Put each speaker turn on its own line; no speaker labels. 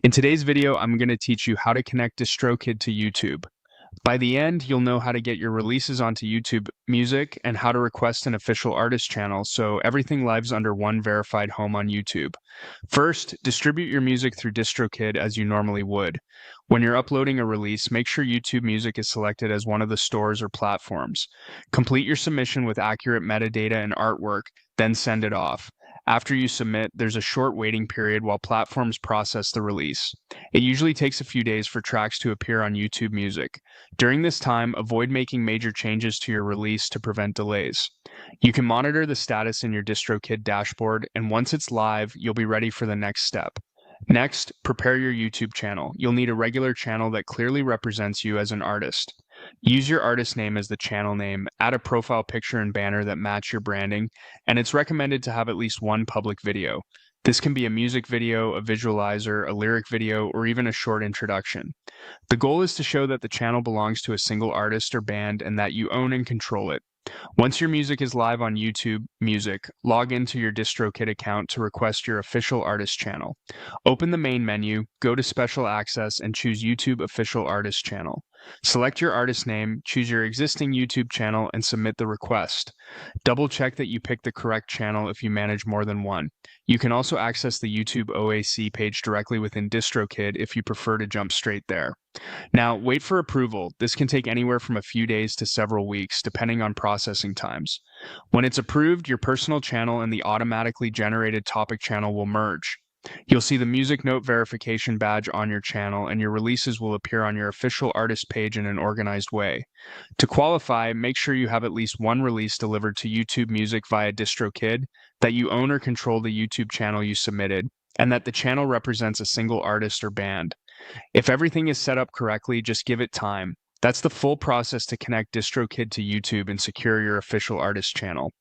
In today's video, I'm going to teach you how to connect Distrokid to YouTube. By the end, you'll know how to get your releases onto YouTube Music and how to request an official artist channel so everything lives under one verified home on YouTube. First, distribute your music through Distrokid as you normally would. When you're uploading a release, make sure YouTube Music is selected as one of the stores or platforms. Complete your submission with accurate metadata and artwork, then send it off. After you submit, there's a short waiting period while platforms process the release. It usually takes a few days for tracks to appear on YouTube Music. During this time, avoid making major changes to your release to prevent delays. You can monitor the status in your Distrokid dashboard, and once it's live, you'll be ready for the next step. Next, prepare your YouTube channel. You'll need a regular channel that clearly represents you as an artist. Use your artist name as the channel name, add a profile picture and banner that match your branding, and it's recommended to have at least one public video. This can be a music video, a visualizer, a lyric video, or even a short introduction. The goal is to show that the channel belongs to a single artist or band and that you own and control it. Once your music is live on YouTube Music, log into your DistroKid account to request your official artist channel. Open the main menu, go to Special Access, and choose YouTube Official Artist Channel. Select your artist name, choose your existing YouTube channel, and submit the request. Double check that you pick the correct channel if you manage more than one. You can also access the YouTube OAC page directly within DistroKid if you prefer to jump straight there. Now, wait for approval. This can take anywhere from a few days to several weeks, depending on processing times. When it's approved, your personal channel and the automatically generated topic channel will merge. You'll see the music note verification badge on your channel, and your releases will appear on your official artist page in an organized way. To qualify, make sure you have at least one release delivered to YouTube Music via DistroKid, that you own or control the YouTube channel you submitted, and that the channel represents a single artist or band. If everything is set up correctly, just give it time. That's the full process to connect DistroKid to YouTube and secure your official artist channel.